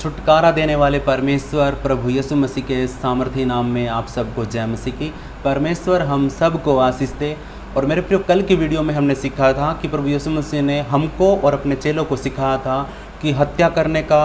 छुटकारा देने वाले परमेश्वर प्रभु यीशु मसीह के सामर्थी नाम में आप सबको जय मसीह की। परमेश्वर हम सबको आशीष दे। और मेरे प्रियो, कल की वीडियो में हमने सीखा था कि प्रभु यीशु मसीह ने हमको और अपने चेलों को सिखाया था कि हत्या करने का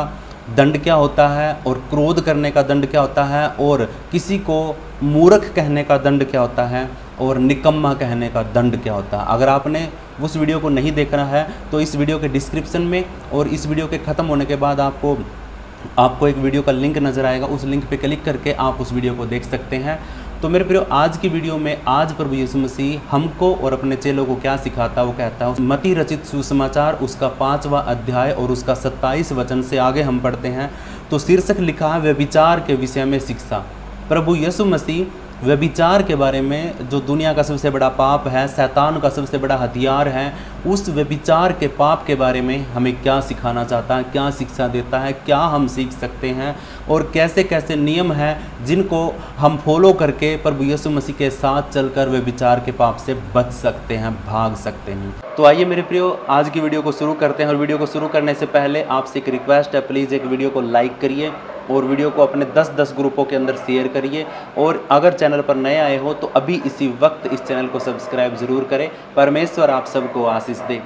दंड क्या होता है और क्रोध करने का दंड क्या होता है और किसी को मूर्ख कहने का दंड क्या होता है और निकम्मा कहने का दंड क्या होता है। अगर आपने उस वीडियो को नहीं देखना है तो इस वीडियो के डिस्क्रिप्शन में और इस वीडियो के ख़त्म होने के बाद आपको एक वीडियो का लिंक नज़र आएगा, उस लिंक पे क्लिक करके आप उस वीडियो को देख सकते हैं। तो मेरे प्रियो, आज की वीडियो में आज प्रभु यीशु मसीह हमको और अपने चेलों को क्या सिखाता है वो कहता है। मत्ती रचित सुसमाचार उसका 5वां अध्याय और उसका 27 वचन से आगे हम पढ़ते हैं। तो शीर्षक लिखा है व्यभिचार के विषय में शिक्षा। प्रभु यीशु मसीह व्यभिचार के बारे में, जो दुनिया का सबसे बड़ा पाप है, शैतान का सबसे बड़ा हथियार है, उस व्यभिचार के पाप के बारे में हमें क्या सिखाना चाहता है, क्या शिक्षा देता है, क्या हम सीख सकते हैं और कैसे कैसे नियम हैं जिनको हम फॉलो करके प्रभु यीशु मसीह के साथ चलकर व्यभिचार के पाप से बच सकते हैं, भाग सकते हैं। तो आइए मेरे प्रियो, आज की वीडियो को शुरू करते हैं। और वीडियो को शुरू करने से पहले आपसे एक रिक्वेस्ट है, प्लीज़ एक वीडियो को लाइक करिए और वीडियो को अपने 10-10 ग्रुपों के अंदर शेयर करिए। और अगर चैनल पर नए आए हो तो अभी इसी वक्त इस चैनल को सब्सक्राइब ज़रूर करें। परमेश्वर आप सबको आशीष दे।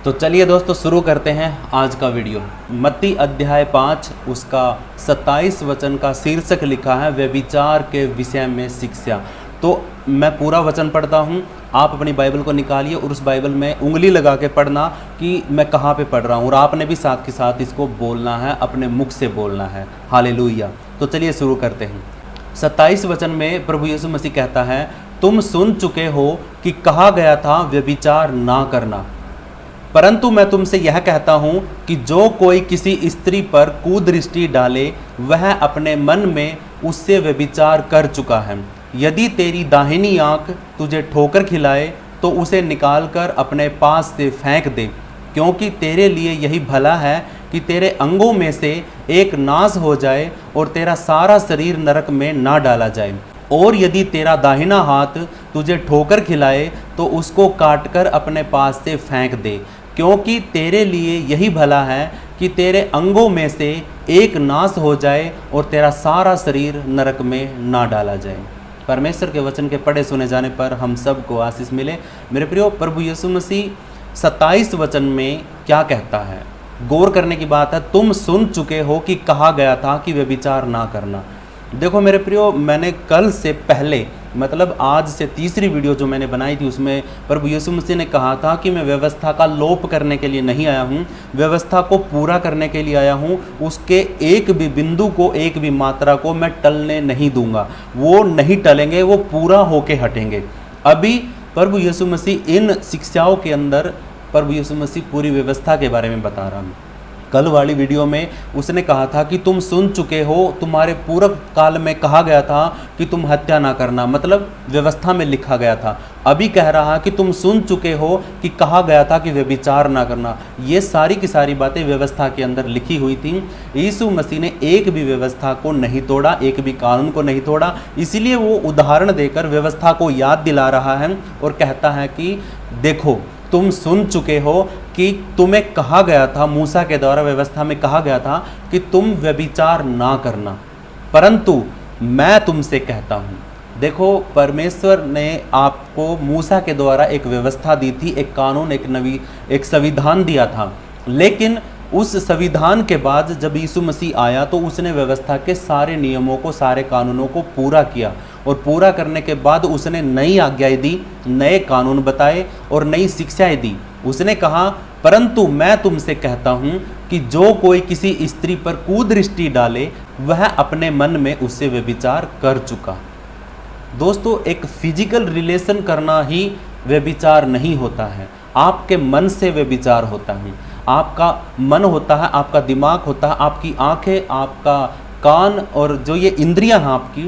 तो चलिए दोस्तों, शुरू करते हैं आज का वीडियो। मत्ती अध्याय 5 उसका 27 वचन का शीर्षक लिखा है व्यभिचार के विषय में शिक्षा। तो मैं पूरा वचन पढ़ता हूँ, आप अपनी बाइबल को निकालिए और उस बाइबल में उंगली लगा के पढ़ना कि मैं कहाँ पे पढ़ रहा हूँ, और आपने भी साथ के साथ इसको बोलना है, अपने मुख से बोलना है। हालेलुया। तो चलिए शुरू करते हैं। 27 वचन में प्रभु यीशु मसीह कहता है, तुम सुन चुके हो कि कहा गया था व्यभिचार ना करना, परंतु मैं तुमसे यह कहता हूँ कि जो कोई किसी स्त्री पर कुदृष्टि डाले वह अपने मन में उससे व्यभिचार कर चुका है। यदि तेरी दाहिनी आंख तुझे ठोकर खिलाए तो उसे निकालकर अपने पास से फेंक दे, क्योंकि तेरे लिए यही भला है कि तेरे अंगों में से एक नाश हो जाए और तेरा सारा शरीर नरक में ना डाला जाए। और यदि तेरा दाहिना हाथ तुझे ठोकर खिलाए तो उसको काटकर अपने पास से फेंक दे, क्योंकि तेरे लिए यही भला है कि तेरे अंगों में से एक नाश हो जाए और तेरा सारा शरीर नरक में ना डाला जाए। परमेश्वर के वचन के पढ़े सुने जाने पर हम सब को आशीष मिले। मेरे प्रियो, प्रभु यीशु मसीह 27 वचन में क्या कहता है, गौर करने की बात है। तुम सुन चुके हो कि कहा गया था कि व्यभिचार ना करना। देखो मेरे प्रियो, मैंने कल से पहले, मतलब आज से तीसरी वीडियो जो मैंने बनाई थी, उसमें प्रभु यीशु मसीह ने कहा था कि मैं व्यवस्था का लोप करने के लिए नहीं आया हूँ, व्यवस्था को पूरा करने के लिए आया हूँ। उसके एक भी बिंदु को, एक भी मात्रा को मैं टलने नहीं दूंगा। वो नहीं टलेंगे, वो पूरा होके हटेंगे। अभी प्रभु यीशु मसीह इन शिक्षाओं के अंदर प्रभु यीशु मसीह पूरी व्यवस्था के बारे में बता रहा हूँ। कल वाली वीडियो में उसने कहा था कि तुम सुन चुके हो, तुम्हारे पूर्व काल में कहा गया था कि तुम हत्या ना करना, मतलब व्यवस्था में लिखा गया था। अभी कह रहा कि तुम सुन चुके हो कि कहा गया था कि व्यभिचार ना करना। ये सारी की सारी बातें व्यवस्था के अंदर लिखी हुई थी। यीशु मसीह ने एक भी व्यवस्था को नहीं तोड़ा, एक भी कानून को नहीं तोड़ा। इसीलिए वो उदाहरण देकर व्यवस्था को याद दिला रहा है और कहता है कि देखो, तुम सुन चुके हो कि तुम्हें कहा गया था, मूसा के द्वारा व्यवस्था में कहा गया था कि तुम व्यभिचार ना करना, परंतु मैं तुमसे कहता हूँ। देखो, परमेश्वर ने आपको मूसा के द्वारा एक व्यवस्था दी थी, एक कानून, एक संविधान दिया था। लेकिन उस संविधान के बाद जब यीशु मसीह आया तो उसने व्यवस्था के सारे नियमों को, सारे कानूनों को पूरा किया, और पूरा करने के बाद उसने नई आज्ञाएं दी, नए कानून बताए और नई शिक्षाएं दी। उसने कहा, परंतु मैं तुमसे कहता हूँ कि जो कोई किसी स्त्री पर कुदृष्टि डाले वह अपने मन में उससे व्यभिचार कर चुका। दोस्तों, एक फिजिकल रिलेशन करना ही व्यभिचार नहीं होता है, आपके मन से व्यभिचार होता है। आपका मन होता है, आपका दिमाग होता है, आपकी आंखें, आपका कान और जो ये इंद्रियां हैं आपकी,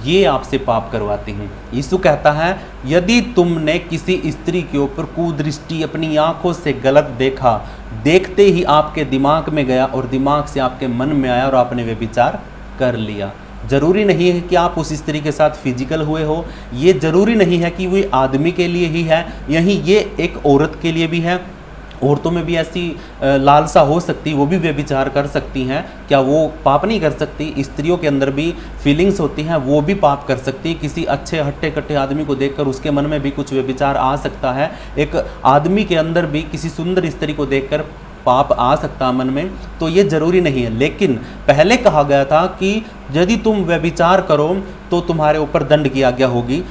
ये आपसे पाप करवाती हैं। यीशु कहता है, यदि तुमने किसी स्त्री के ऊपर कुदृष्टि अपनी आंखों से गलत देखा, देखते ही आपके दिमाग में गया और दिमाग से आपके मन में आया और आपने व्यभिचार कर लिया। ज़रूरी नहीं है कि आप उस स्त्री के साथ फिजिकल हुए हो, ये ज़रूरी नहीं है कि वो आदमी के लिए ही है, यही ये एक औरत के लिए भी है औरतों में भी ऐसी लालसा हो सकती, वो भी व्यभिचार कर सकती हैं, क्या वो पाप नहीं कर सकती? स्त्रियों के अंदर भी फीलिंग्स होती हैं, वो भी पाप कर सकती। किसी अच्छे हट्टे कट्टे आदमी को देखकर उसके मन में भी कुछ व्यभिचार आ सकता है। एक आदमी के अंदर भी किसी सुंदर स्त्री को देखकर पाप आ सकता मन में, तो ये जरूरी नहीं है। लेकिन पहले कहा गया था कि यदि तुम व्यभिचार करो तो तुम्हारे ऊपर दंड की आज्ञा होगी।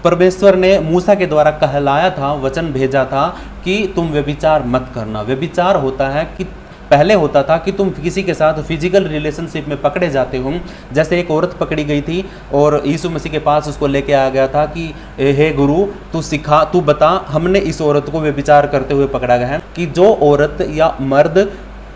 परमेश्वर ने मूसा के द्वारा कहलाया था, वचन भेजा था कि तुम व्यभिचार मत करना। व्यभिचार होता है कि पहले होता था कि तुम किसी के साथ फिजिकल रिलेशनशिप में पकड़े जाते हो। जैसे एक औरत पकड़ी गई थी और यीशु मसीह के पास उसको लेके आया गया था कि हे गुरु, तू सिखा, तू बता, हमने इस औरत को व्यभिचार करते हुए पकड़ा गया है। कि जो औरत या मर्द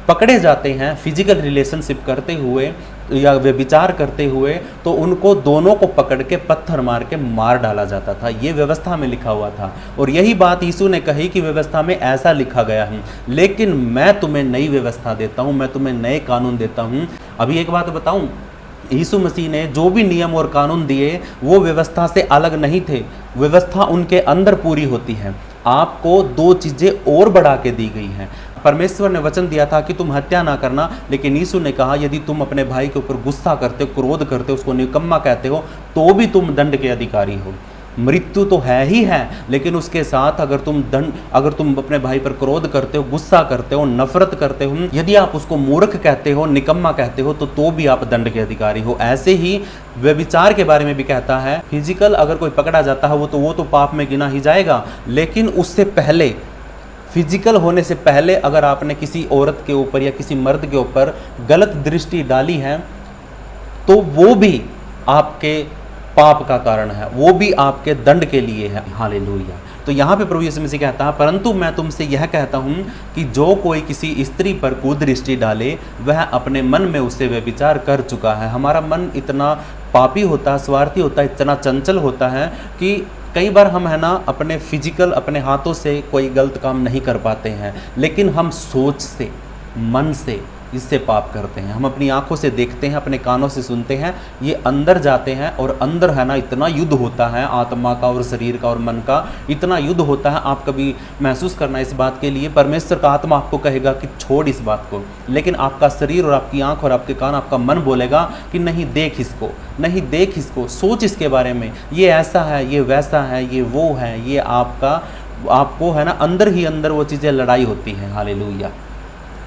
पकड़े जाते हैं फिजिकल रिलेशनशिप करते हुए या व्यभिचार करते हुए, तो उनको दोनों को पकड़ के पत्थर मार के मार डाला जाता था। ये व्यवस्था में लिखा हुआ था और यही बात यीशु ने कही कि व्यवस्था में ऐसा लिखा गया है, लेकिन मैं तुम्हें नई व्यवस्था देता हूँ, मैं तुम्हें नए कानून देता हूँ। अभी एक बात बताऊँ, यीशु मसीह ने जो भी नियम और कानून दिए वो व्यवस्था से अलग नहीं थे, व्यवस्था उनके अंदर पूरी होती है। आपको दो चीज़ें और बढ़ा के दी गई हैं। परमेश्वर ने वचन दिया था कि तुम हत्या ना करना, लेकिन यीशु ने कहा यदि तुम अपने भाई के ऊपर गुस्सा करते हो, क्रोध करते हो, उसको निकम्मा कहते हो, तो भी तुम दंड के अधिकारी हो। मृत्यु तो है ही है, लेकिन उसके साथ अगर तुम अपने भाई पर क्रोध करते हो, गुस्सा करते हो, नफरत करते हो, यदि आप उसको मूर्ख कहते हो, निकम्मा कहते हो, तो भी आप दंड के अधिकारी हो। ऐसे ही व्यभिचार के बारे में भी कहता है, फिजिकल अगर कोई पकड़ा जाता है वो तो पाप में गिना ही जाएगा, लेकिन उससे पहले, फिजिकल होने से पहले अगर आपने किसी औरत के ऊपर या किसी मर्द के ऊपर गलत दृष्टि डाली है, तो वो भी आपके पाप का कारण है, वो भी आपके दंड के लिए है। हालेलुया। तो यहाँ पे प्रभु यीशु मसीह कहता है, परंतु मैं तुमसे यह कहता हूँ कि जो कोई किसी स्त्री पर कुदृष्टि डाले, वह अपने मन में उससे व्यभिचार कर चुका है। हमारा मन इतना पापी होता है, स्वार्थी होता है, इतना चंचल होता है कि कई बार हम है ना अपने फिजिकल, अपने हाथों से कोई गलत काम नहीं कर पाते हैं, लेकिन हम सोच से, मन से इससे पाप करते हैं। हम अपनी आंखों से देखते हैं, अपने कानों से सुनते हैं, ये अंदर जाते हैं और अंदर है ना इतना युद्ध होता है, आत्मा का और शरीर का और मन का इतना युद्ध होता है। आप कभी महसूस करना इस बात के लिए, परमेश्वर का आत्मा आपको कहेगा कि छोड़ इस बात को, लेकिन आपका शरीर और आपकी आंख और आपके कान, आपका मन बोलेगा कि नहीं देख इसको, नहीं देख इसको, सोच इसके बारे में, ये ऐसा है, ये वैसा है, ये वो है, ये आपको है ना अंदर ही अंदर वो चीज़ें लड़ाई होती हैं। हालेलुया।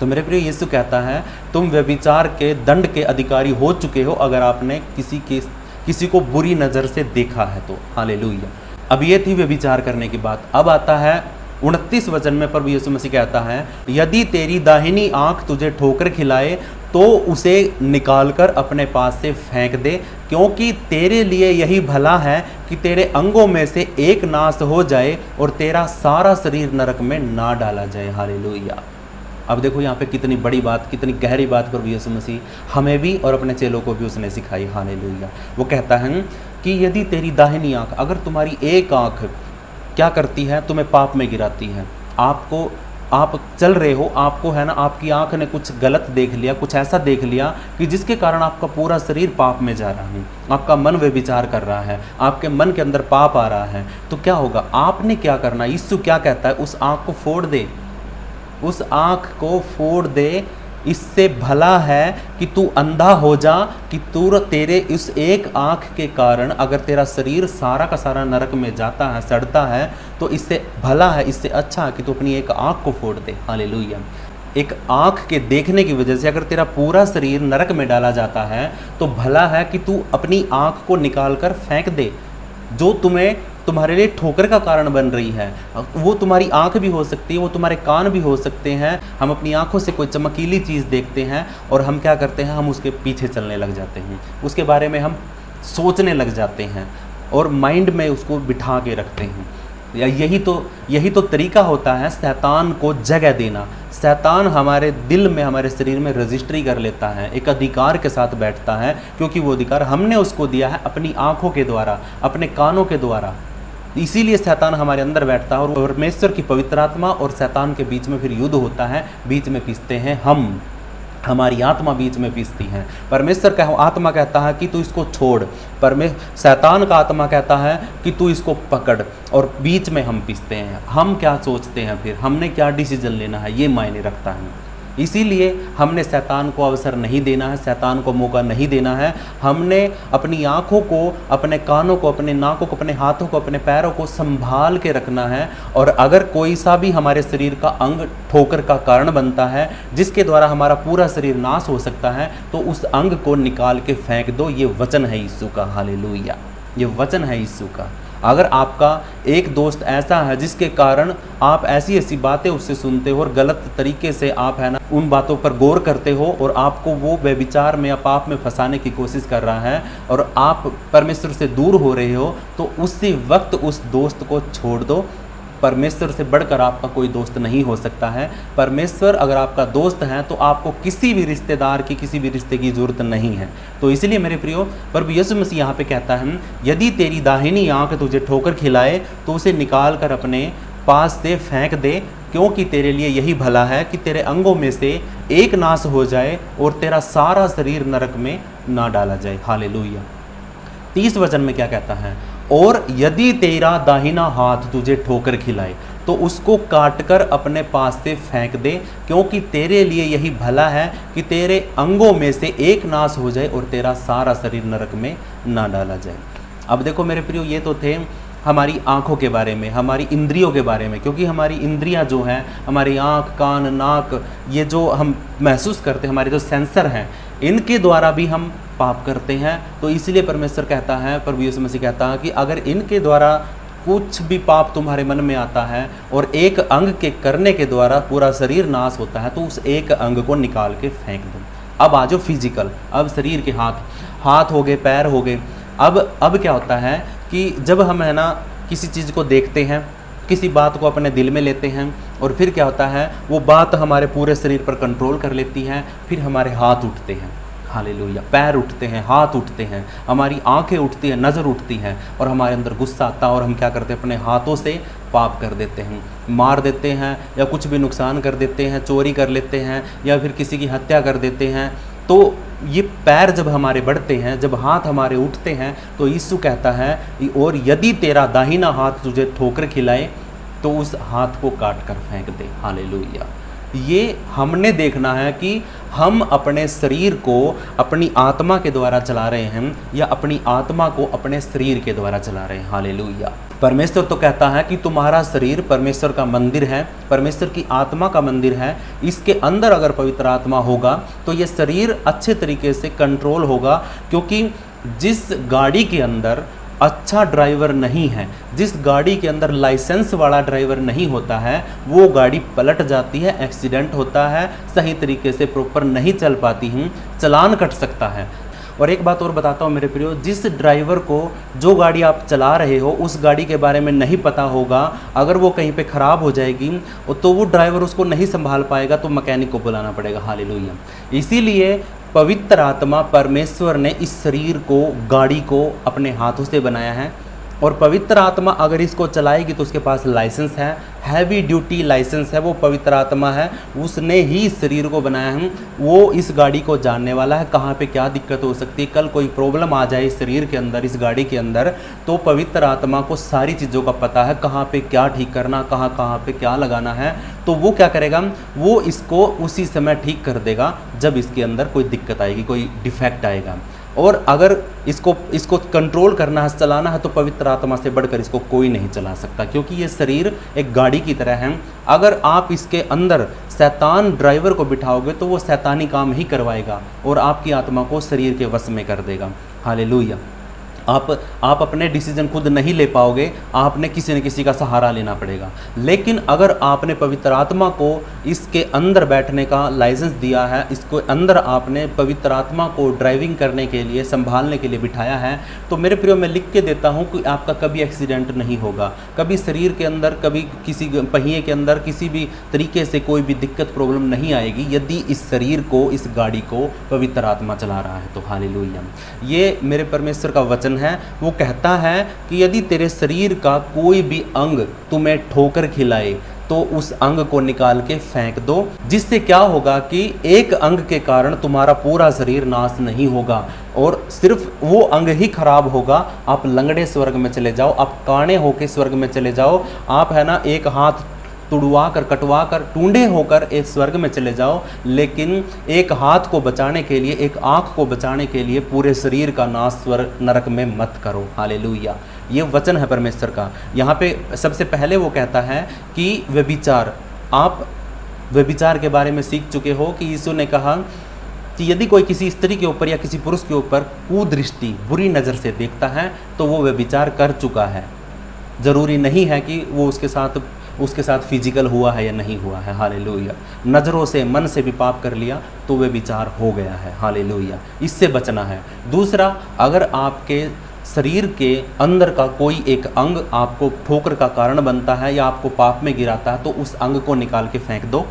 तो मेरे प्रिय, यीशु कहता है तुम व्यभिचार के दंड के अधिकारी हो चुके हो अगर आपने किसी को बुरी नज़र से देखा है तो। हालेलुया। अब ये थी व्यभिचार करने की बात। अब आता है 29 वचन में प्रभु यीशु मसीह कहता है, यदि तेरी दाहिनी आंख तुझे ठोकर खिलाए तो उसे निकालकर अपने पास से फेंक दे, क्योंकि तेरे लिए यही भला है कि तेरे अंगों में से एक नाश हो जाए और तेरा सारा शरीर नरक में ना डाला जाए। हालेलुया। अब देखो यहाँ पे कितनी बड़ी बात, कितनी गहरी बात प्रभु यीशु मसीह हमें भी और अपने चेलों को भी उसने सिखाई। हालेलुया। वो कहता है कि यदि तेरी दाहिनी आंख, अगर तुम्हारी एक आंख क्या करती है, तुम्हें पाप में गिराती है, आप चल रहे हो, आपको है ना आपकी आंख ने कुछ गलत देख लिया, कुछ ऐसा देख लिया कि जिसके कारण आपका पूरा शरीर पाप में जा रहा है, आपका मन व्यभिचार कर रहा है, आपके मन के अंदर पाप आ रहा है, तो क्या होगा? आपने क्या करना? यीशु क्या कहता है? उस आंख को फोड़ दे, उस आँख को फोड़ दे। इससे भला है कि तू अंधा हो जा, कि तेरे उस एक आँख के कारण अगर तेरा शरीर सारा का सारा नरक में जाता है, सड़ता है, तो इससे भला है, इससे अच्छा है कि तू अपनी एक आँख को फोड़ दे। हालेलुया। एक आँख के देखने की वजह से अगर तेरा पूरा शरीर नरक में डाला जाता है, तो भला है कि तू अपनी आँख को निकाल कर फेंक दे, जो तुम्हारे लिए ठोकर का कारण बन रही है। वो तुम्हारी आंख भी हो सकती है, वो तुम्हारे कान भी हो सकते हैं। हम अपनी आंखों से कोई चमकीली चीज़ देखते हैं और हम क्या करते हैं? हम उसके पीछे चलने लग जाते हैं, उसके बारे में हम सोचने लग जाते हैं और माइंड में उसको बिठा के रखते हैं। यही तो तरीका होता है शैतान को जगह देना। शैतान हमारे दिल में, हमारे शरीर में रजिस्ट्री कर लेता है, एक अधिकार के साथ बैठता है, क्योंकि वो अधिकार हमने उसको दिया है अपनी आंखों के द्वारा, अपने कानों के द्वारा। इसीलिए शैतान हमारे अंदर बैठता है और परमेश्वर की पवित्र आत्मा और शैतान के बीच में फिर युद्ध होता है, बीच में पिसते हैं हम। हमारी आत्मा बीच में पीसती है। परमेश्वर का आत्मा कहता है कि तू इसको छोड़, शैतान का आत्मा कहता है कि तू इसको पकड़, और बीच में हम पीसते हैं। हम क्या सोचते हैं, फिर हमने क्या डिसीजन लेना है, ये मायने रखता है। इसीलिए हमने शैतान को अवसर नहीं देना है, शैतान को मौका नहीं देना है। हमने अपनी आँखों को, अपने कानों को, अपने नाकों को, अपने हाथों को, अपने पैरों को संभाल के रखना है। और अगर कोई सा भी हमारे शरीर का अंग ठोकर का कारण बनता है, जिसके द्वारा हमारा पूरा शरीर नाश हो सकता है, तो उस अंग को निकाल के फेंक दो। ये वचन है यीशु का, हालेलुया, ये वचन है यीशु का। अगर आपका एक दोस्त ऐसा है जिसके कारण आप ऐसी ऐसी बातें उससे सुनते हो और गलत तरीके से आप है ना उन बातों पर गौर करते हो, और आपको वो व्यभिचार में या पाप में फंसाने की कोशिश कर रहा है, और आप परमेश्वर से दूर हो रहे हो, तो उसी वक्त उस दोस्त को छोड़ दो। परमेश्वर से बढ़कर आपका कोई दोस्त नहीं हो सकता है। परमेश्वर अगर आपका दोस्त है तो आपको किसी भी रिश्तेदार की, किसी भी रिश्ते की ज़रूरत नहीं है। तो इसलिए मेरे प्रियो, प्रभु यीशु मसीह यहाँ पे कहता है, यदि तेरी दाहिनी आँख तुझे ठोकर खिलाए तो उसे निकाल कर अपने पास से फेंक दे, क्योंकि तेरे लिए यही भला है कि तेरे अंगों में से एक नाश हो जाए और तेरा सारा शरीर नरक में ना डाला जाए। हालेलुया। 30 वचन में क्या कहता है, और यदि तेरा दाहिना हाथ तुझे ठोकर खिलाए तो उसको काटकर अपने पास से फेंक दे, क्योंकि तेरे लिए यही भला है कि तेरे अंगों में से एक नाश हो जाए और तेरा सारा शरीर नरक में ना डाला जाए। अब देखो मेरे प्रियो, ये तो थे हमारी आँखों के बारे में, हमारी इंद्रियों के बारे में, क्योंकि हमारी इंद्रियां जो हैं, हमारी आँख, कान, नाक, ये जो हम महसूस करते हैं, हमारे जो सेंसर हैं, इनके द्वारा भी हम पाप करते हैं। तो इसलिए परमेश्वर कहता है, प्रभु यीशु मसीह कहता है कि अगर इनके द्वारा कुछ भी पाप तुम्हारे मन में आता है और एक अंग के करने के द्वारा पूरा शरीर नाश होता है, तो उस एक अंग को निकाल के फेंक दो। अब आ जाओ फिजिकल, अब शरीर के हाथ हो गए, पैर हो गए। अब क्या होता है कि जब हम है ना किसी चीज़ को देखते हैं, किसी बात को अपने दिल में लेते हैं, और फिर क्या होता है, वो बात हमारे पूरे शरीर पर कंट्रोल कर लेती है, फिर हमारे हाथ उठते हैं, हालेलुया, पैर उठते हैं, हाथ उठते हैं, हमारी आंखें उठती हैं, नज़र उठती हैं, और हमारे अंदर गुस्सा आता है, और हम क्या करते हैं, अपने हाथों से पाप कर देते हैं, मार देते हैं, या कुछ भी नुकसान कर देते हैं, चोरी कर लेते हैं, या फिर किसी की हत्या कर देते हैं। तो ये पैर जब हमारे बढ़ते हैं, जब हाथ हमारे उठते हैं, तो यीशु कहता है, और यदि तेरा दाहिना हाथ तुझे ठोकर खिलाए तो उस हाथ को काट कर फेंक दे। हालेलुया। ये हमने देखना है कि हम अपने शरीर को अपनी आत्मा के द्वारा चला रहे हैं, या अपनी आत्मा को अपने शरीर के द्वारा चला रहे हैं। हालेलुया। परमेश्वर तो कहता है कि तुम्हारा शरीर परमेश्वर का मंदिर है, परमेश्वर की आत्मा का मंदिर है। इसके अंदर अगर पवित्र आत्मा होगा तो ये शरीर अच्छे तरीके से कंट्रोल होगा, क्योंकि जिस गाड़ी के अंदर अच्छा ड्राइवर नहीं है, जिस गाड़ी के अंदर लाइसेंस वाला ड्राइवर नहीं होता है, वो गाड़ी पलट जाती है, एक्सीडेंट होता है, सही तरीके से प्रॉपर नहीं चल पाती हैं, चालान कट सकता है। और एक बात और बताता हूँ मेरे प्रियो, जिस ड्राइवर को जो गाड़ी आप चला रहे हो उस गाड़ी के बारे में नहीं पता होगा, अगर वो कहीं पे ख़राब हो जाएगी तो वो ड्राइवर उसको नहीं संभाल पाएगा, तो मैकेनिक को बुलाना पड़ेगा। हालेलुया। इसीलिए पवित्र आत्मा, परमेश्वर ने इस शरीर को, गाड़ी को अपने हाथों से बनाया है, और पवित्र आत्मा अगर इसको चलाएगी तो उसके पास लाइसेंस है, हैवी ड्यूटी लाइसेंस है, वो पवित्र आत्मा है, उसने ही इस शरीर को बनाया है। वो इस गाड़ी को जानने वाला है, कहाँ पे क्या दिक्कत हो सकती है, कल कोई प्रॉब्लम आ जाए इस शरीर के अंदर, इस गाड़ी के अंदर, तो पवित्र आत्मा को सारी चीज़ों का पता है, कहाँ पे क्या ठीक करना, कहाँ पे क्या लगाना है। तो वो क्या करेगा, वो इसको उसी समय ठीक कर देगा जब इसके अंदर कोई दिक्कत आएगी, कोई डिफेक्ट आएगा। और अगर इसको कंट्रोल करना है, चलाना है, तो पवित्र आत्मा से बढ़कर इसको कोई नहीं चला सकता, क्योंकि ये शरीर एक गाड़ी की तरह है। अगर आप इसके अंदर शैतान ड्राइवर को बिठाओगे तो वो शैतानी काम ही करवाएगा और आपकी आत्मा को शरीर के वश में कर देगा। हालेलुया। आप अपने डिसीजन खुद नहीं ले पाओगे, आपने किसी न किसी का सहारा लेना पड़ेगा। लेकिन अगर आपने पवित्र आत्मा को इसके अंदर बैठने का लाइसेंस दिया है, इसको अंदर आपने पवित्र आत्मा को ड्राइविंग करने के लिए, संभालने के लिए बिठाया है, तो मेरे प्रियो मैं लिख के देता हूँ कि आपका कभी एक्सीडेंट नहीं होगा, कभी शरीर के अंदर, कभी किसी पहिए के अंदर किसी भी तरीके से कोई भी दिक्कत, प्रॉब्लम नहीं आएगी, यदि इस शरीर को, इस गाड़ी को पवित्र आत्मा चला रहा है तो। हालेलुया। ये मेरे परमेश्वर का वचन है। वो कहता है कि यदि तेरे शरीर का कोई भी अंग तुम्हें ठोकर खिलाए तो उस अंग को निकाल के फेंक दो। जिससे क्या होगा कि एक अंग के कारण तुम्हारा पूरा शरीर नाश नहीं होगा और सिर्फ वो अंग ही खराब होगा। आप लंगड़े स्वर्ग में चले जाओ, आप काणे होके स्वर्ग में चले जाओ, आप है ना एक हाथ तुड़वा कर कटवा कर टूंडे होकर एक स्वर्ग में चले जाओ, लेकिन एक हाथ को बचाने के लिए, एक आंख को बचाने के लिए पूरे शरीर का नाश स्वर्ग नरक में मत करो। हालेलुया। ये वचन है परमेश्वर का। यहाँ पे सबसे पहले वो कहता है कि व्यभिचार, आप व्यभिचार के बारे में सीख चुके हो कि यीशु ने कहा कि यदि कोई किसी स्त्री के ऊपर या किसी पुरुष के ऊपर कुदृष्टि बुरी नज़र से देखता है तो वो व्यभिचार कर चुका है। ज़रूरी नहीं है कि वो उसके साथ फिजिकल हुआ है या नहीं हुआ है। हालेलुया। नज़रों से, मन से भी पाप कर लिया तो वे विचार हो गया है। हालेलुया। इससे बचना है। दूसरा, अगर आपके शरीर के अंदर का कोई एक अंग आपको ठोकर का कारण बनता है या आपको पाप में गिराता है तो उस अंग को निकाल के फेंक दो।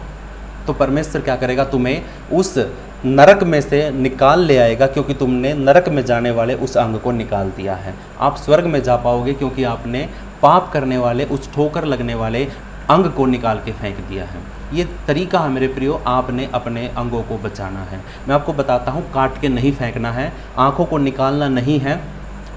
तो परमेश्वर क्या करेगा, तुम्हें उस नरक में से निकाल ले आएगा, क्योंकि तुमने नरक में जाने वाले उस अंग को निकाल दिया है। आप स्वर्ग में जा पाओगे क्योंकि आपने पाप करने वाले, उस ठोकर लगने वाले अंग को निकाल के फेंक दिया है। ये तरीका है मेरे प्रियो, आपने अपने अंगों को बचाना है। मैं आपको बताता हूँ, काट के नहीं फेंकना है, आँखों को निकालना नहीं है,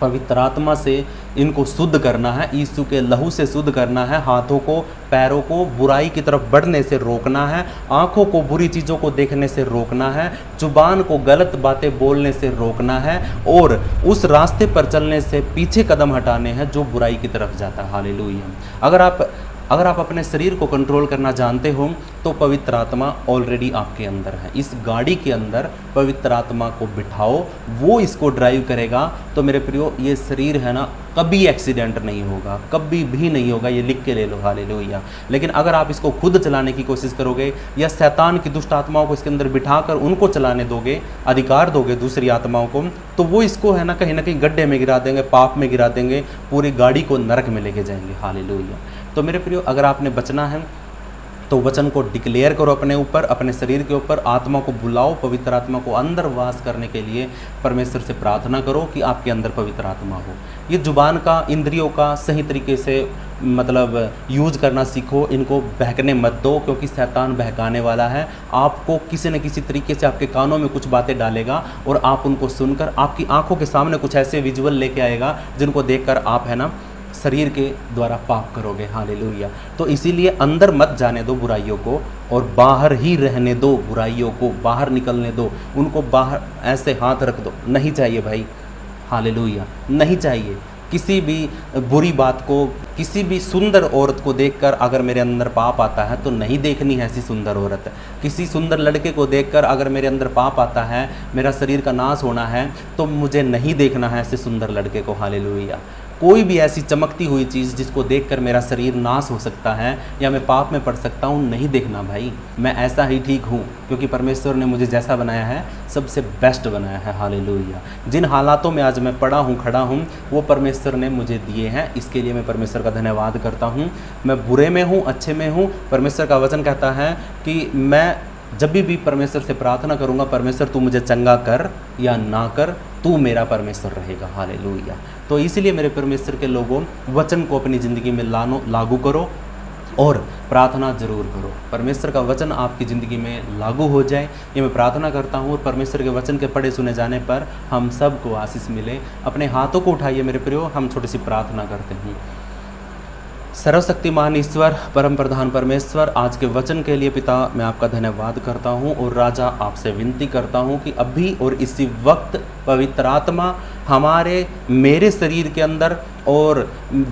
पवित्र आत्मा से इनको शुद्ध करना है, यीशु के लहू से शुद्ध करना है। हाथों को, पैरों को बुराई की तरफ बढ़ने से रोकना है, आंखों को बुरी चीज़ों को देखने से रोकना है, जुबान को गलत बातें बोलने से रोकना है और उस रास्ते पर चलने से पीछे कदम हटाने हैं जो बुराई की तरफ जाता है। हालेलुया। अगर आप अपने शरीर को कंट्रोल करना जानते हो तो पवित्र आत्मा ऑलरेडी आपके अंदर है। इस गाड़ी के अंदर पवित्र आत्मा को बिठाओ, वो इसको ड्राइव करेगा। तो मेरे प्रियो, ये शरीर है ना, कभी एक्सीडेंट नहीं होगा, कभी भी नहीं होगा। ये लिख के ले लो। हालेलुया। लेकिन अगर आप इसको खुद चलाने की कोशिश करोगे या शैतान की दुष्ट आत्माओं को इसके अंदर बिठाकर उनको चलाने दोगे, अधिकार दोगे दूसरी आत्माओं को, तो वो इसको है ना कहीं गड्ढे में गिरा देंगे, पाप में गिरा देंगे, पूरी गाड़ी को नरक में लेके जाएंगे। हालेलुया। तो मेरे प्रियो, अगर आपने बचना है तो वचन को डिक्लेयर करो अपने ऊपर, अपने शरीर के ऊपर, आत्मा को बुलाओ, पवित्र आत्मा को अंदर वास करने के लिए परमेश्वर से प्रार्थना करो कि आपके अंदर पवित्र आत्मा हो। ये जुबान का, इंद्रियों का सही तरीके से यूज करना सीखो, इनको बहकने मत दो, क्योंकि शैतान बहकाने वाला है। आपको किसी न किसी तरीके से आपके कानों में कुछ बातें डालेगा और आप उनको सुनकर आपकी आंखों के सामने कुछ ऐसे विजुअल लेके आएगा जिनको देखकर आप है ना शरीर के द्वारा पाप करोगे। हालेलुया। तो इसीलिए अंदर मत जाने दो बुराइयों को और बाहर ही रहने दो बुराइयों को, बाहर निकलने दो, उनको बाहर ऐसे हाथ रख दो। नहीं चाहिए भाई। हालेलुया। नहीं चाहिए। किसी भी बुरी बात को, किसी भी सुंदर औरत को देखकर अगर मेरे अंदर पाप आता है तो नहीं देखनी है ऐसी सुंदर औरत। किसी सुंदर लड़के को देखकर अगर मेरे अंदर पाप आता है, मेरा शरीर का नाश होना है, तो मुझे नहीं देखना है ऐसे सुंदर लड़के को। हालेलुया। कोई भी ऐसी चमकती हुई चीज़ जिसको देखकर मेरा शरीर नाश हो सकता है या मैं पाप में पड़ सकता हूँ, नहीं देखना भाई। मैं ऐसा ही ठीक हूँ क्योंकि परमेश्वर ने मुझे जैसा बनाया है सबसे बेस्ट बनाया है। हालेलुया। जिन हालातों में आज मैं पड़ा हूँ, खड़ा हूँ, वो परमेश्वर ने मुझे दिए हैं। इसके लिए मैं परमेश्वर का धन्यवाद करता हूँ। मैं बुरे में हूँ, अच्छे में हूँ, परमेश्वर का वचन कहता है कि मैं जब भी परमेश्वर से प्रार्थना करूंगा, परमेश्वर तू मुझे चंगा कर या ना कर, तू मेरा परमेश्वर रहेगा। हालेलुया। तो इसलिए मेरे परमेश्वर के लोगों, वचन को अपनी ज़िंदगी में लागू करो और प्रार्थना जरूर करो। परमेश्वर का वचन आपकी ज़िंदगी में लागू हो जाए, ये मैं प्रार्थना करता हूँ। और परमेश्वर के वचन के पढ़े सुने जाने पर हम सबको आशीष मिले। अपने हाथों को उठाइए मेरे प्रियो, हम छोटी सी प्रार्थना करते हैं। सर्वशक्तिमान ईश्वर, परम प्रधान परमेश्वर, आज के वचन के लिए पिता मैं आपका धन्यवाद करता हूँ। और राजा, आपसे विनती करता हूँ कि अभी और इसी वक्त पवित्र आत्मा हमारे, मेरे शरीर के अंदर और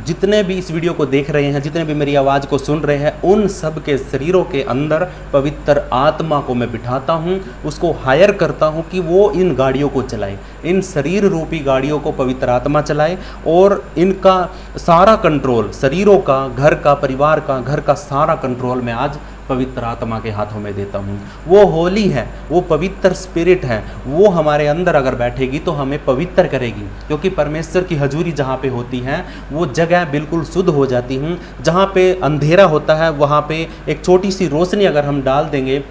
जितने भी इस वीडियो को देख रहे हैं, जितने भी मेरी आवाज़ को सुन रहे हैं, उन सब के शरीरों के अंदर पवित्र आत्मा को मैं बिठाता हूँ, उसको हायर करता हूँ कि वो इन गाड़ियों को चलाए, इन शरीर रूपी गाड़ियों को पवित्र आत्मा चलाए और इनका सारा कंट्रोल, शरीरों का, घर का, परिवार का, घर का सारा कंट्रोल मैं आज पवित्र आत्मा के हाथों में देता हूँ। वो होली है, वो पवित्र स्पिरिट है, वो हमारे अंदर अगर बैठेगी तो हमें पवित्र करेगी, क्योंकि परमेश्वर की हजूरी जहाँ पे होती है वो जगह बिल्कुल शुद्ध हो जाती है। जहाँ पे अंधेरा होता है वहाँ पे एक छोटी सी रोशनी अगर हम डाल देंगे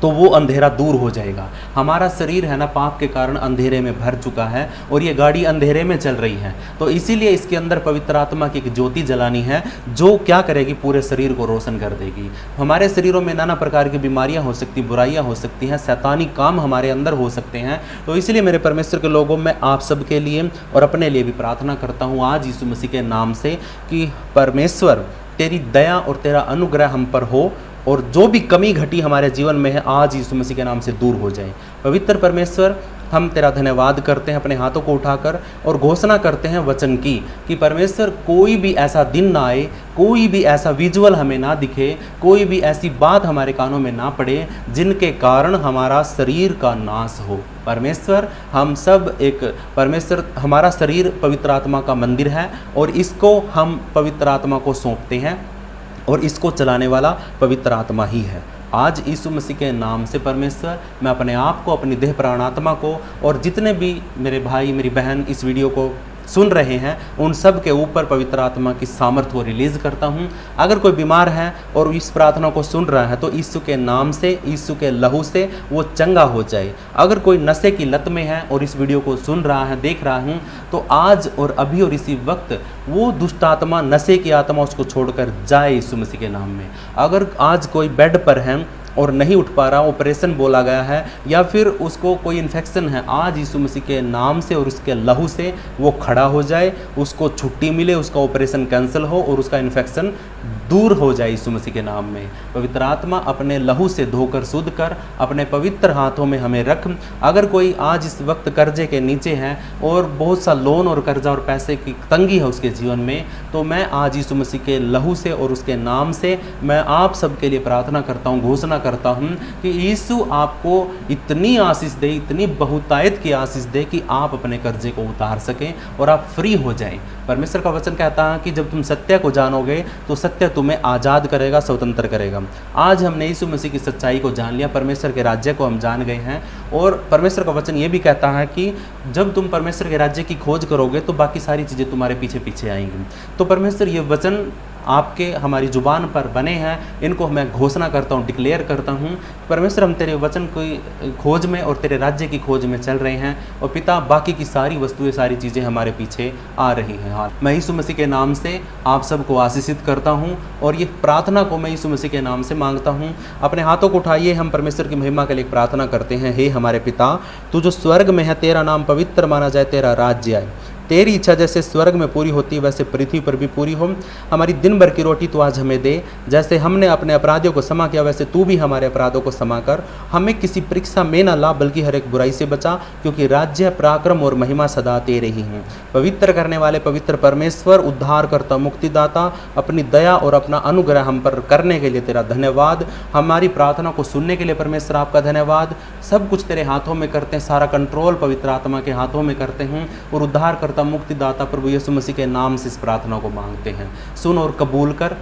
तो वो अंधेरा दूर हो जाएगा। हमारा शरीर है ना पाप के कारण अंधेरे में भर चुका है और ये गाड़ी अंधेरे में चल रही है, तो इसीलिए इसके अंदर पवित्र आत्मा की एक ज्योति जलानी है जो क्या करेगी, पूरे शरीर को रोशन कर देगी। हमारे शरीरों में नाना प्रकार की बीमारियां हो सकती, बुराइयां हो सकती हैं, शैतानी काम हमारे अंदर हो सकते हैं। तो इसलिए मेरे परमेश्वर के लोगों में आप सब के लिए और अपने लिए भी प्रार्थना करता हूँ आज यीशु मसीह के नाम से कि परमेश्वर तेरी दया और तेरा अनुग्रह हम पर हो और जो भी कमी घटी हमारे जीवन में है आज यीशु मसीह के नाम से दूर हो जाए। पवित्र परमेश्वर हम तेरा धन्यवाद करते हैं अपने हाथों को उठाकर और घोषणा करते हैं वचन की कि परमेश्वर कोई भी ऐसा दिन ना आए, कोई भी ऐसा विजुअल हमें ना दिखे, कोई भी ऐसी बात हमारे कानों में ना पड़े जिनके कारण हमारा शरीर का नाश हो। परमेश्वर हम सब परमेश्वर हमारा शरीर पवित्र आत्मा का मंदिर है और इसको हम पवित्र आत्मा को सौंपते हैं और इसको चलाने वाला पवित्र आत्मा ही है। आज यीशु मसीह के नाम से परमेश्वर मैं अपने आप को, अपनी देह प्राण आत्मा को और जितने भी मेरे भाई मेरी बहन इस वीडियो को सुन रहे हैं उन सब के ऊपर पवित्र आत्मा की सामर्थ को रिलीज़ करता हूं। अगर कोई बीमार है और इस प्रार्थना को सुन रहा है तो यीशु के नाम से, यीशु के लहू से वो चंगा हो जाए। अगर कोई नशे की लत में है और इस वीडियो को सुन रहा है, देख रहा हूं, तो आज और अभी और इसी वक्त वो दुष्ट आत्मा, नशे की आत्मा उसको छोड़कर जाए यीशु मसीह के नाम में। अगर आज कोई बेड पर है और नहीं उठ पा रहा, ऑपरेशन बोला गया है या फिर उसको कोई इन्फेक्शन है, आज यीशु मसीह के नाम से और उसके लहू से वो खड़ा हो जाए, उसको छुट्टी मिले, उसका ऑपरेशन कैंसिल हो और उसका इन्फेक्शन दूर हो जाए यीशु मसीह के नाम में। पवित्र आत्मा अपने लहू से धोकर शुद्ध कर अपने पवित्र हाथों में हमें रख। अगर कोई आज इस वक्त कर्जे के नीचे है और बहुत सा लोन और कर्जा और पैसे की तंगी है उसके जीवन में, तो मैं आज यीशु मसीह के लहू से और उसके नाम से मैं आप सबके लिए प्रार्थना करता हूँ, घोषणा करता हूँ कि यीशु आपको इतनी आशीष दे, इतनी बहुतायत की आशीष दे कि आप अपने कर्जे को उतार सकें और आप फ्री हो जाएं। परमेश्वर का वचन कहता है कि जब तुम सत्य को जानोगे तो सत्य तुम्हें आज़ाद करेगा, स्वतंत्र करेगा। आज हमने यीशु मसीह की सच्चाई को जान लिया, परमेश्वर के राज्य को हम जान गए हैं और परमेश्वर का वचन ये भी कहता है कि जब तुम परमेश्वर के राज्य की खोज करोगे तो बाकी सारी चीज़ें तुम्हारे पीछे पीछे आएंगी। तो परमेश्वर ये वचन आपके हमारी ज़ुबान पर बने हैं, इनको मैं घोषणा करता हूँ, डिक्लेयर करता हूँ। परमेश्वर हम तेरे वचन की खोज में और तेरे राज्य की खोज में चल रहे हैं और पिता बाकी की सारी वस्तुएं, सारी चीज़ें हमारे पीछे आ रही हैं। हाँ, मैं यीशु मसीह के नाम से आप सबको आशीषित करता हूँ और ये प्रार्थना को मैं यीशु मसीह के नाम से मांगता हूँ। अपने हाथों को उठाइए, हम परमेश्वर की महिमा के लिए प्रार्थना करते हैं। हे हमारे पिता, तू जो स्वर्ग में है, तेरा नाम पवित्र माना जाए, तेरा राज्य आए, तेरी इच्छा जैसे स्वर्ग में पूरी होती है वैसे पृथ्वी पर भी पूरी हो। हमारी दिन भर की रोटी तो आज हमें दे, जैसे हमने अपने अपराधियों को क्षमा किया वैसे तू भी हमारे अपराधों को क्षमा कर। हमें किसी परीक्षा में न ला बल्कि हर एक बुराई से बचा, क्योंकि राज्य, पराक्रम और महिमा सदा तेरे ही हैं। पवित्र करने वाले पवित्र परमेश्वर, उद्धार करता, मुक्तिदाता, अपनी दया और अपना अनुग्रह हम पर करने के लिए तेरा धन्यवाद। हमारी प्रार्थना को सुनने के लिए परमेश्वर आपका धन्यवाद। सब कुछ तेरे हाथों में करते हैं, सारा कंट्रोल पवित्र आत्मा के हाथों में करते हैं और उद्धार करता, मुक्तिदाता प्रभु यीशु मसीह के नाम से इस प्रार्थना को मांगते हैं। सुन और कबूल कर।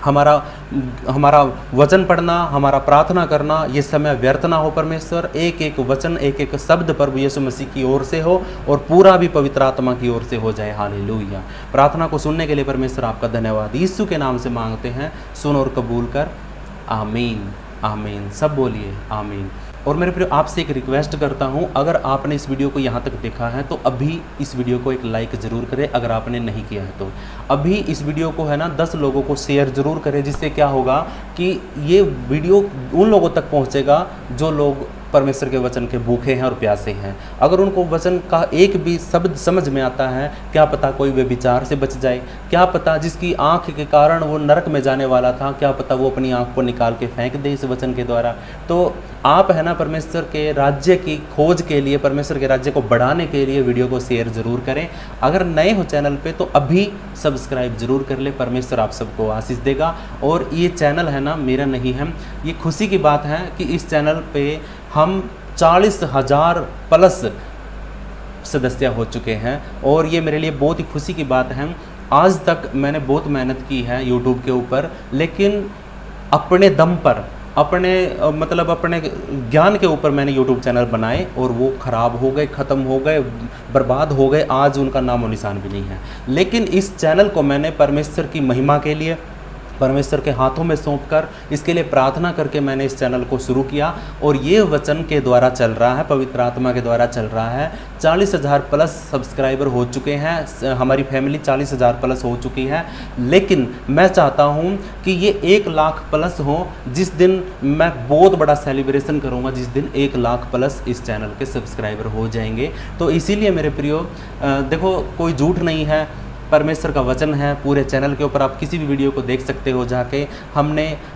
हमारा वचन पढ़ना, हमारा प्रार्थना करना ये समय व्यर्थ ना हो परमेश्वर। एक एक वचन, एक एक शब्द प्रभु यीशु मसीह की ओर से हो और पूरा भी पवित्र आत्मा की ओर से हो जाए। हालेलुया। प्रार्थना को सुनने के लिए परमेश्वर आपका धन्यवाद। यीशु के नाम से मांगते हैं, सुन और कबूल कर। आमीन, आमीन। सब बोलिए आमीन। और मेरे प्रिय, आपसे एक रिक्वेस्ट करता हूं, अगर आपने इस वीडियो को यहाँ तक देखा है तो अभी इस वीडियो को एक लाइक ज़रूर करें। अगर आपने नहीं किया है तो अभी इस वीडियो को है ना 10 लोगों को शेयर ज़रूर करें, जिससे क्या होगा कि ये वीडियो उन लोगों तक पहुँचेगा जो लोग परमेश्वर के वचन के भूखे हैं और प्यासे हैं। अगर उनको वचन का एक भी शब्द समझ में आता है, क्या पता कोई वे विचार से बच जाए, क्या पता जिसकी आंख के कारण वो नरक में जाने वाला था, क्या पता वो अपनी आंख को निकाल के फेंक दे इस वचन के द्वारा। तो आप है ना परमेश्वर के राज्य की खोज के लिए, परमेश्वर के राज्य को बढ़ाने के लिए वीडियो को शेयर ज़रूर करें। अगर नए हो चैनल पे तो अभी सब्सक्राइब जरूर कर ले। परमेश्वर आप सबको आशीष देगा। और ये चैनल है ना मेरा नहीं है, ये खुशी की बात है कि इस चैनल पे हम 40,000 प्लस सदस्य हो चुके हैं और ये मेरे लिए बहुत ही खुशी की बात है। आज तक मैंने बहुत मेहनत की है यूट्यूब के ऊपर, लेकिन अपने दम पर, अपने ज्ञान के ऊपर मैंने यूट्यूब चैनल बनाए और वो ख़राब हो गए, ख़त्म हो गए, बर्बाद हो गए। आज उनका नामो निशान भी नहीं है। लेकिन इस चैनल को मैंने परमेश्वर की महिमा के लिए, परमेश्वर के हाथों में सौंपकर इसके लिए प्रार्थना करके मैंने इस चैनल को शुरू किया और ये वचन के द्वारा चल रहा है, पवित्र आत्मा के द्वारा चल रहा है। 40,000 प्लस सब्सक्राइबर हो चुके हैं, हमारी फैमिली 40,000 प्लस हो चुकी है। लेकिन मैं चाहता हूँ कि ये 1 लाख प्लस हो, जिस दिन मैं बहुत बड़ा सेलिब्रेशन करूँगा, जिस दिन 1 लाख प्लस इस चैनल के सब्सक्राइबर हो जाएंगे। तो इसीलिए मेरे प्रियो, देखो कोई झूठ नहीं है, परमेश्वर का वचन है पूरे चैनल के ऊपर। आप किसी भी वीडियो को देख सकते हो जाके।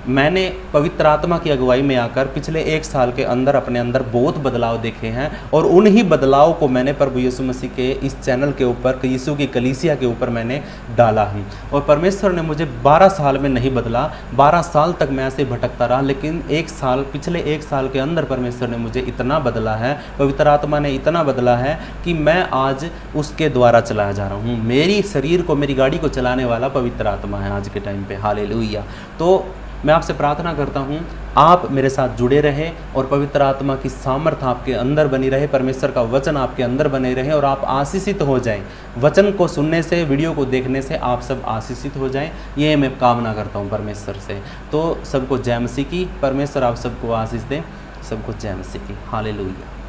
मैंने पवित्र आत्मा की अगुवाई में आकर पिछले 1 साल के अंदर अपने अंदर बहुत बदलाव देखे हैं और उन्हीं बदलाव को मैंने प्रभु यीशु मसीह के इस चैनल के ऊपर, यीशु की कलीसिया के ऊपर मैंने डाला है। और परमेश्वर ने मुझे 12 साल में नहीं बदला, 12 साल तक मैं ऐसे भटकता रहा, लेकिन पिछले 1 साल के अंदर परमेश्वर ने मुझे इतना बदला है, पवित्र आत्मा ने इतना बदला है कि मैं आज उसके द्वारा चलाया जा रहा हूँ। मेरी शरीर को, मेरी गाड़ी को चलाने वाला पवित्र आत्मा है आज के टाइम पे। हालेलुया। तो मैं आपसे प्रार्थना करता हूँ आप मेरे साथ जुड़े रहे और पवित्र आत्मा की सामर्थ आपके अंदर बनी रहे, परमेश्वर का वचन आपके अंदर बने रहे और आप आशीषित हो जाएं। वचन को सुनने से, वीडियो को देखने से आप सब आशीषित हो जाएं, ये मैं कामना करता हूँ परमेश्वर से। तो सबको जय मसीह की। परमेश्वर आप सबको आशीष दें। सबको जय मसीह की। हालेलुया।